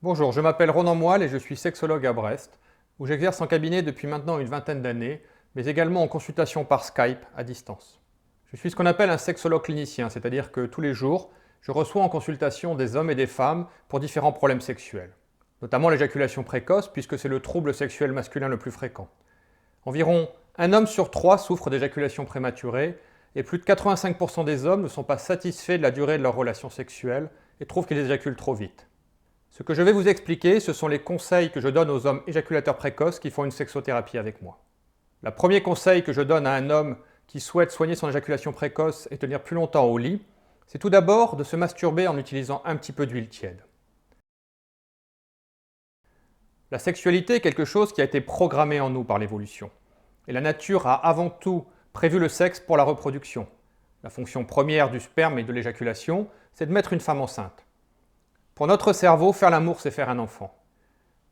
Bonjour, je m'appelle Ronan Moelle et je suis sexologue à Brest, où j'exerce en cabinet depuis maintenant une vingtaine d'années, mais également en consultation par Skype à distance. Je suis ce qu'on appelle un sexologue clinicien, c'est-à-dire que tous les jours, je reçois en consultation des hommes et des femmes pour différents problèmes sexuels, notamment l'éjaculation précoce, puisque c'est le trouble sexuel masculin le plus fréquent. Environ un homme sur trois souffre d'éjaculation prématurée, et plus de 85% des hommes ne sont pas satisfaits de la durée de leur relation sexuelle et trouvent qu'ils éjaculent trop vite. Ce que je vais vous expliquer, ce sont les conseils que je donne aux hommes éjaculateurs précoces qui font une sexothérapie avec moi. Le premier conseil que je donne à un homme qui souhaite soigner son éjaculation précoce et tenir plus longtemps au lit, c'est tout d'abord de se masturber en utilisant un petit peu d'huile tiède. La sexualité est quelque chose qui a été programmé en nous par l'évolution. Et la nature a avant tout prévu le sexe pour la reproduction. La fonction première du sperme et de l'éjaculation, c'est de mettre une femme enceinte. Pour notre cerveau, faire l'amour, c'est faire un enfant.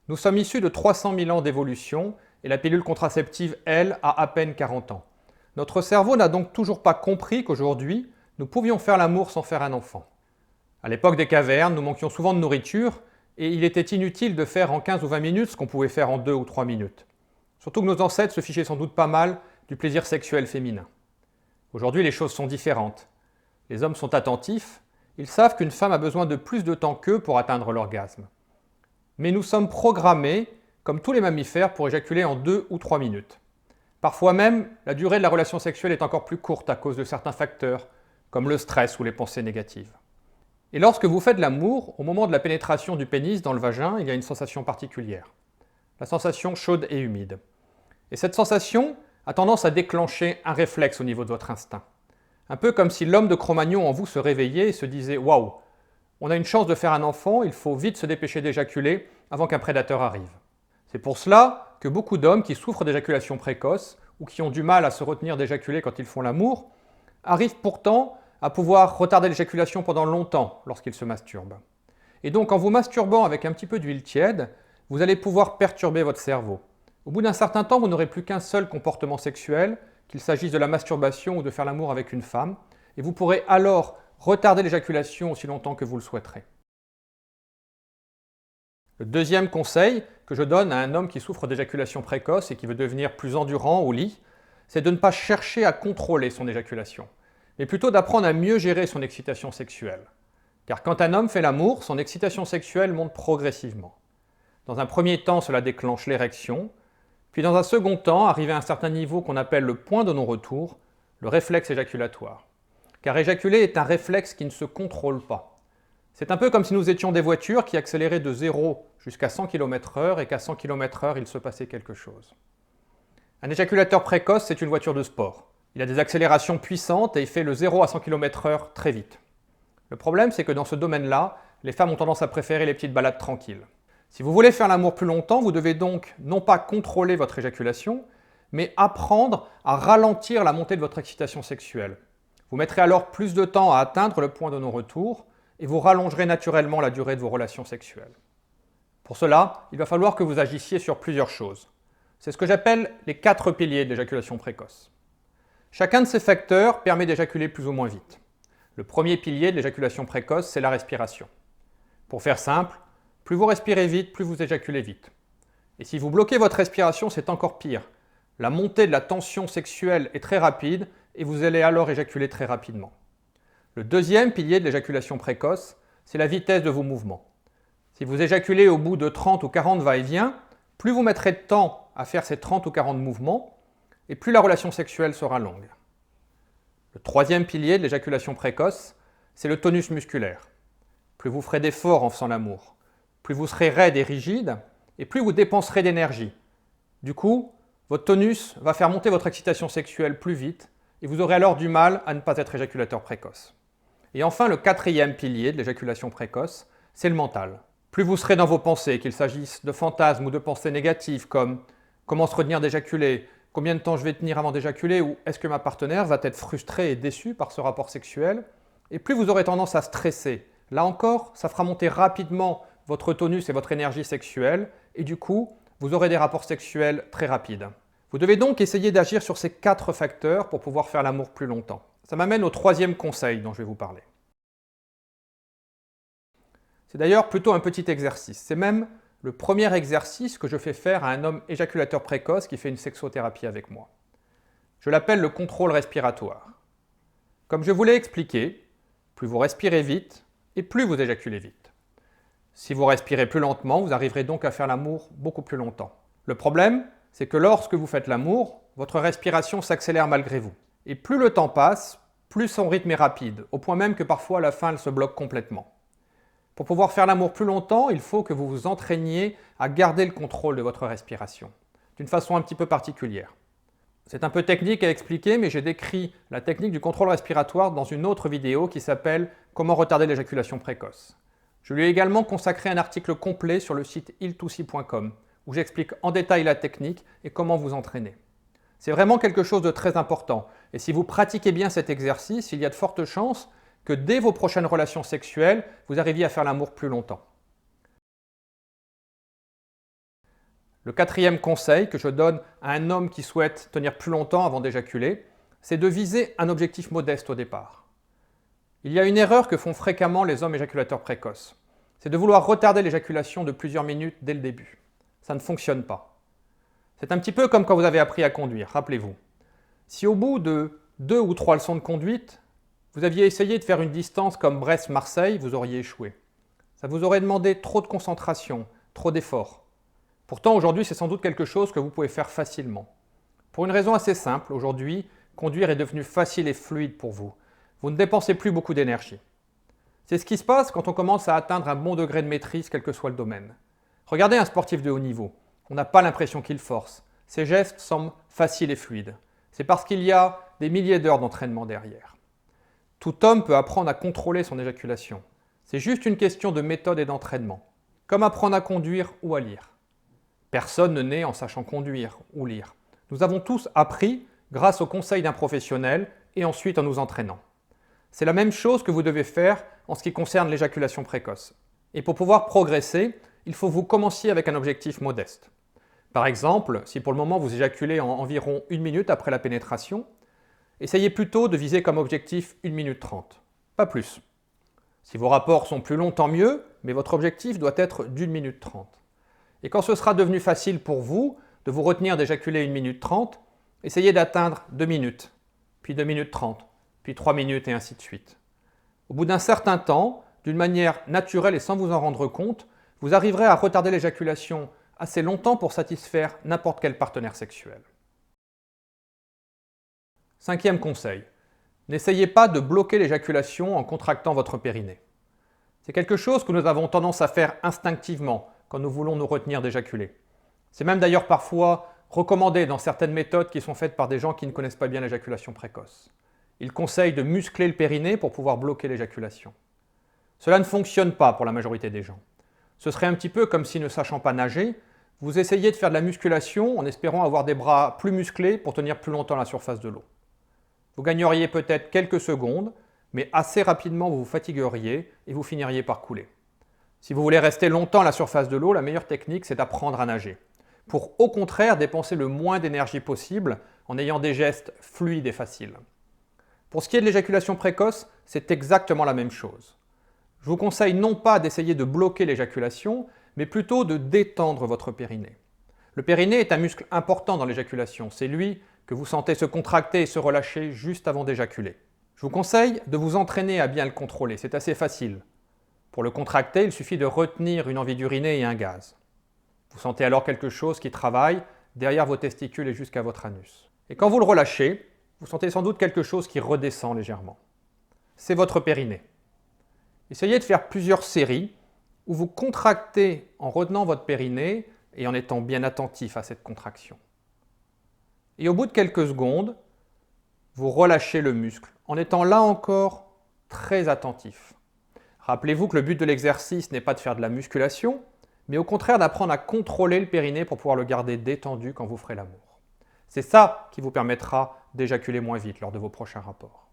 Nous sommes issus de 300 000 ans d'évolution et la pilule contraceptive, elle, a à peine 40 ans. Notre cerveau n'a donc toujours pas compris qu'aujourd'hui, nous pouvions faire l'amour sans faire un enfant. À l'époque des cavernes, nous manquions souvent de nourriture et il était inutile de faire en 15 ou 20 minutes ce qu'on pouvait faire en 2 ou 3 minutes. Surtout que nos ancêtres se fichaient sans doute pas mal du plaisir sexuel féminin. Aujourd'hui, les choses sont différentes. Les hommes sont attentifs, ils savent qu'une femme a besoin de plus de temps qu'eux pour atteindre l'orgasme. Mais nous sommes programmés, comme tous les mammifères, pour éjaculer en 2 ou 3 minutes. Parfois même, la durée de la relation sexuelle est encore plus courte à cause de certains facteurs, comme le stress ou les pensées négatives. Et lorsque vous faites l'amour, au moment de la pénétration du pénis dans le vagin, il y a une sensation particulière. La sensation chaude et humide. Et cette sensation a tendance à déclencher un réflexe au niveau de votre instinct. Un peu comme si l'homme de Cro-Magnon en vous se réveillait et se disait « Waouh, on a une chance de faire un enfant, il faut vite se dépêcher d'éjaculer avant qu'un prédateur arrive. » C'est pour cela que beaucoup d'hommes qui souffrent d'éjaculation précoce ou qui ont du mal à se retenir d'éjaculer quand ils font l'amour arrivent pourtant à pouvoir retarder l'éjaculation pendant longtemps lorsqu'ils se masturbent. Et donc en vous masturbant avec un petit peu d'huile tiède, vous allez pouvoir perturber votre cerveau. Au bout d'un certain temps, vous n'aurez plus qu'un seul comportement sexuel, qu'il s'agisse de la masturbation ou de faire l'amour avec une femme, et vous pourrez alors retarder l'éjaculation aussi longtemps que vous le souhaiterez. Le deuxième conseil que je donne à un homme qui souffre d'éjaculation précoce et qui veut devenir plus endurant au lit, c'est de ne pas chercher à contrôler son éjaculation, mais plutôt d'apprendre à mieux gérer son excitation sexuelle. Car quand un homme fait l'amour, son excitation sexuelle monte progressivement. Dans un premier temps, cela déclenche l'érection, puis dans un second temps, arrivé à un certain niveau qu'on appelle le point de non-retour, le réflexe éjaculatoire. Car éjaculer est un réflexe qui ne se contrôle pas. C'est un peu comme si nous étions des voitures qui accéléraient de 0 jusqu'à 100 km/h et qu'à 100 km/h, il se passait quelque chose. Un éjaculateur précoce, c'est une voiture de sport. Il a des accélérations puissantes et il fait le 0 à 100 km/h très vite. Le problème, c'est que dans ce domaine-là, les femmes ont tendance à préférer les petites balades tranquilles. Si vous voulez faire l'amour plus longtemps, vous devez donc non pas contrôler votre éjaculation, mais apprendre à ralentir la montée de votre excitation sexuelle. Vous mettrez alors plus de temps à atteindre le point de non-retour et vous rallongerez naturellement la durée de vos relations sexuelles. Pour cela, il va falloir que vous agissiez sur plusieurs choses. C'est ce que j'appelle les 4 piliers de l'éjaculation précoce. Chacun de ces facteurs permet d'éjaculer plus ou moins vite. Le premier pilier de l'éjaculation précoce, c'est la respiration. Pour faire simple, plus vous respirez vite, plus vous éjaculez vite. Et si vous bloquez votre respiration, c'est encore pire. La montée de la tension sexuelle est très rapide et vous allez alors éjaculer très rapidement. Le deuxième pilier de l'éjaculation précoce, c'est la vitesse de vos mouvements. Si vous éjaculez au bout de 30 ou 40 va-et-vient, plus vous mettrez de temps à faire ces 30 ou 40 mouvements, et plus la relation sexuelle sera longue. Le troisième pilier de l'éjaculation précoce, c'est le tonus musculaire. Plus vous ferez d'efforts en faisant l'amour, plus vous serez raide et rigide, et plus vous dépenserez d'énergie. Du coup, votre tonus va faire monter votre excitation sexuelle plus vite, et vous aurez alors du mal à ne pas être éjaculateur précoce. Et enfin, le quatrième pilier de l'éjaculation précoce, c'est le mental. Plus vous serez dans vos pensées, qu'il s'agisse de fantasmes ou de pensées négatives comme comment se retenir d'éjaculer, combien de temps je vais tenir avant d'éjaculer ou est-ce que ma partenaire va être frustrée et déçue par ce rapport sexuel, et plus vous aurez tendance à stresser. Là encore, ça fera monter rapidement votre tonus et votre énergie sexuelle, et du coup, vous aurez des rapports sexuels très rapides. Vous devez donc essayer d'agir sur ces 4 facteurs pour pouvoir faire l'amour plus longtemps. Ça m'amène au troisième conseil dont je vais vous parler. C'est d'ailleurs plutôt un petit exercice. C'est même le premier exercice que je fais faire à un homme éjaculateur précoce qui fait une sexothérapie avec moi. Je l'appelle le contrôle respiratoire. Comme je vous l'ai expliqué, plus vous respirez vite et plus vous éjaculez vite. Si vous respirez plus lentement, vous arriverez donc à faire l'amour beaucoup plus longtemps. Le problème, c'est que lorsque vous faites l'amour, votre respiration s'accélère malgré vous. Et plus le temps passe, plus son rythme est rapide, au point même que parfois à la fin elle se bloque complètement. Pour pouvoir faire l'amour plus longtemps, il faut que vous vous entraîniez à garder le contrôle de votre respiration, d'une façon un petit peu particulière. C'est un peu technique à expliquer, mais j'ai décrit la technique du contrôle respiratoire dans une autre vidéo qui s'appelle « Comment retarder l'éjaculation précoce ». Je lui ai également consacré un article complet sur le site il2c.com où j'explique en détail la technique et comment vous entraîner. C'est vraiment quelque chose de très important, et si vous pratiquez bien cet exercice, il y a de fortes chances que dès vos prochaines relations sexuelles, vous arriviez à faire l'amour plus longtemps. Le quatrième conseil que je donne à un homme qui souhaite tenir plus longtemps avant d'éjaculer, c'est de viser un objectif modeste au départ. Il y a une erreur que font fréquemment les hommes éjaculateurs précoces, c'est de vouloir retarder l'éjaculation de plusieurs minutes dès le début. Ça ne fonctionne pas. C'est un petit peu comme quand vous avez appris à conduire, rappelez-vous. Si au bout de 2 ou 3 leçons de conduite, vous aviez essayé de faire une distance comme Brest-Marseille, vous auriez échoué. Ça vous aurait demandé trop de concentration, trop d'efforts. Pourtant, aujourd'hui, c'est sans doute quelque chose que vous pouvez faire facilement. Pour une raison assez simple, aujourd'hui, conduire est devenu facile et fluide pour vous. Vous ne dépensez plus beaucoup d'énergie. C'est ce qui se passe quand on commence à atteindre un bon degré de maîtrise, quel que soit le domaine. Regardez un sportif de haut niveau. On n'a pas l'impression qu'il force. Ses gestes semblent faciles et fluides. C'est parce qu'il y a des milliers d'heures d'entraînement derrière. Tout homme peut apprendre à contrôler son éjaculation. C'est juste une question de méthode et d'entraînement, comme apprendre à conduire ou à lire. Personne ne naît en sachant conduire ou lire. Nous avons tous appris grâce aux conseils d'un professionnel et ensuite en nous entraînant. C'est la même chose que vous devez faire en ce qui concerne l'éjaculation précoce. Et pour pouvoir progresser, il faut que vous commenciez avec un objectif modeste. Par exemple, si pour le moment vous éjaculez en environ 1 minute après la pénétration, essayez plutôt de viser comme objectif 1 minute 30, pas plus. Si vos rapports sont plus longs, tant mieux, mais votre objectif doit être d'1 minute 30. Et quand ce sera devenu facile pour vous de vous retenir d'éjaculer 1 minute 30, essayez d'atteindre 2 minutes, puis 2 minutes 30, puis 3 minutes et ainsi de suite. Au bout d'un certain temps, d'une manière naturelle et sans vous en rendre compte, vous arriverez à retarder l'éjaculation assez longtemps pour satisfaire n'importe quel partenaire sexuel. Cinquième conseil, n'essayez pas de bloquer l'éjaculation en contractant votre périnée. C'est quelque chose que nous avons tendance à faire instinctivement quand nous voulons nous retenir d'éjaculer. C'est même d'ailleurs parfois recommandé dans certaines méthodes qui sont faites par des gens qui ne connaissent pas bien l'éjaculation précoce. Ils conseillent de muscler le périnée pour pouvoir bloquer l'éjaculation. Cela ne fonctionne pas pour la majorité des gens. Ce serait un petit peu comme si, ne sachant pas nager, vous essayez de faire de la musculation en espérant avoir des bras plus musclés pour tenir plus longtemps la surface de l'eau. Vous gagneriez peut-être quelques secondes, mais assez rapidement vous vous fatigueriez et vous finiriez par couler. Si vous voulez rester longtemps à la surface de l'eau, la meilleure technique c'est d'apprendre à nager, pour au contraire dépenser le moins d'énergie possible en ayant des gestes fluides et faciles. Pour ce qui est de l'éjaculation précoce, c'est exactement la même chose. Je vous conseille non pas d'essayer de bloquer l'éjaculation, mais plutôt de détendre votre périnée. Le périnée est un muscle important dans l'éjaculation, c'est lui que vous sentez se contracter et se relâcher juste avant d'éjaculer. Je vous conseille de vous entraîner à bien le contrôler, c'est assez facile. Pour le contracter, il suffit de retenir une envie d'uriner et un gaz. Vous sentez alors quelque chose qui travaille derrière vos testicules et jusqu'à votre anus. Et quand vous le relâchez, vous sentez sans doute quelque chose qui redescend légèrement. C'est votre périnée. Essayez de faire plusieurs séries où vous contractez en retenant votre périnée et en étant bien attentif à cette contraction. Et au bout de quelques secondes, vous relâchez le muscle en étant là encore très attentif. Rappelez-vous que le but de l'exercice n'est pas de faire de la musculation, mais au contraire d'apprendre à contrôler le périnée pour pouvoir le garder détendu quand vous ferez l'amour. C'est ça qui vous permettra d'éjaculer moins vite lors de vos prochains rapports.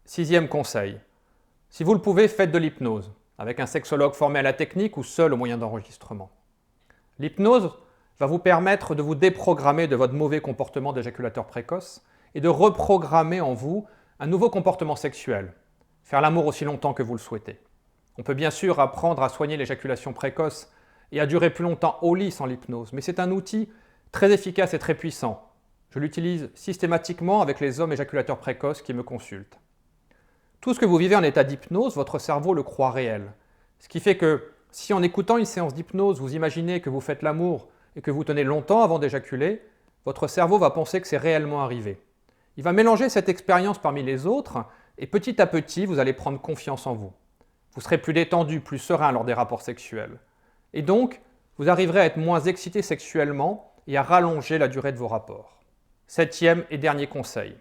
Sixième conseil, si vous le pouvez, faites de l'hypnose, avec un sexologue formé à la technique ou seul au moyen d'enregistrement. L'hypnose va vous permettre de vous déprogrammer de votre mauvais comportement d'éjaculateur précoce et de reprogrammer en vous un nouveau comportement sexuel, faire l'amour aussi longtemps que vous le souhaitez. On peut bien sûr apprendre à soigner l'éjaculation précoce et à durer plus longtemps au lit sans l'hypnose, mais c'est un outil très efficace et très puissant. Je l'utilise systématiquement avec les hommes éjaculateurs précoces qui me consultent. Tout ce que vous vivez en état d'hypnose, votre cerveau le croit réel. Ce qui fait que si en écoutant une séance d'hypnose, vous imaginez que vous faites l'amour et que vous tenez longtemps avant d'éjaculer, votre cerveau va penser que c'est réellement arrivé. Il va mélanger cette expérience parmi les autres et petit à petit, vous allez prendre confiance en vous. Vous serez plus détendu, plus serein lors des rapports sexuels. Et donc, vous arriverez à être moins excité sexuellement et à rallonger la durée de vos rapports. 7e et dernier conseil.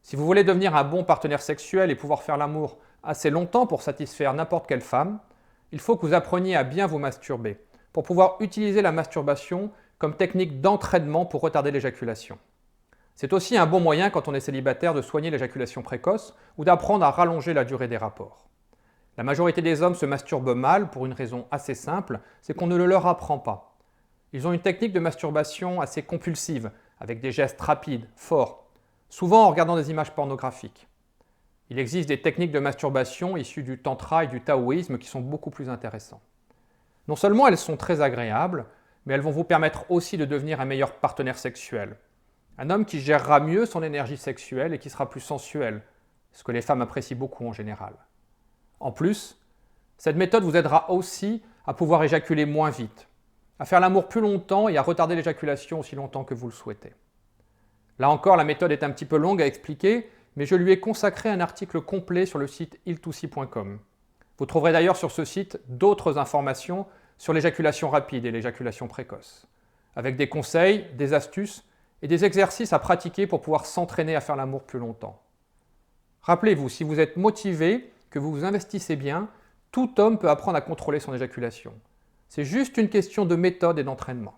Si vous voulez devenir un bon partenaire sexuel et pouvoir faire l'amour assez longtemps pour satisfaire n'importe quelle femme, il faut que vous appreniez à bien vous masturber, pour pouvoir utiliser la masturbation comme technique d'entraînement pour retarder l'éjaculation. C'est aussi un bon moyen quand on est célibataire de soigner l'éjaculation précoce ou d'apprendre à rallonger la durée des rapports. La majorité des hommes se masturbent mal pour une raison assez simple, c'est qu'on ne le leur apprend pas. Ils ont une technique de masturbation assez compulsive, avec des gestes rapides, forts, souvent en regardant des images pornographiques. Il existe des techniques de masturbation issues du tantra et du taoïsme qui sont beaucoup plus intéressantes. Non seulement elles sont très agréables, mais elles vont vous permettre aussi de devenir un meilleur partenaire sexuel. Un homme qui gérera mieux son énergie sexuelle et qui sera plus sensuel, ce que les femmes apprécient beaucoup en général. En plus, cette méthode vous aidera aussi à pouvoir éjaculer moins vite, à faire l'amour plus longtemps et à retarder l'éjaculation aussi longtemps que vous le souhaitez. Là encore, la méthode est un petit peu longue à expliquer, mais je lui ai consacré un article complet sur le site il2c.com. Vous trouverez d'ailleurs sur ce site d'autres informations sur l'éjaculation rapide et l'éjaculation précoce, avec des conseils, des astuces et des exercices à pratiquer pour pouvoir s'entraîner à faire l'amour plus longtemps. Rappelez-vous, si vous êtes motivé, que vous vous investissez bien, tout homme peut apprendre à contrôler son éjaculation. C'est juste une question de méthode et d'entraînement.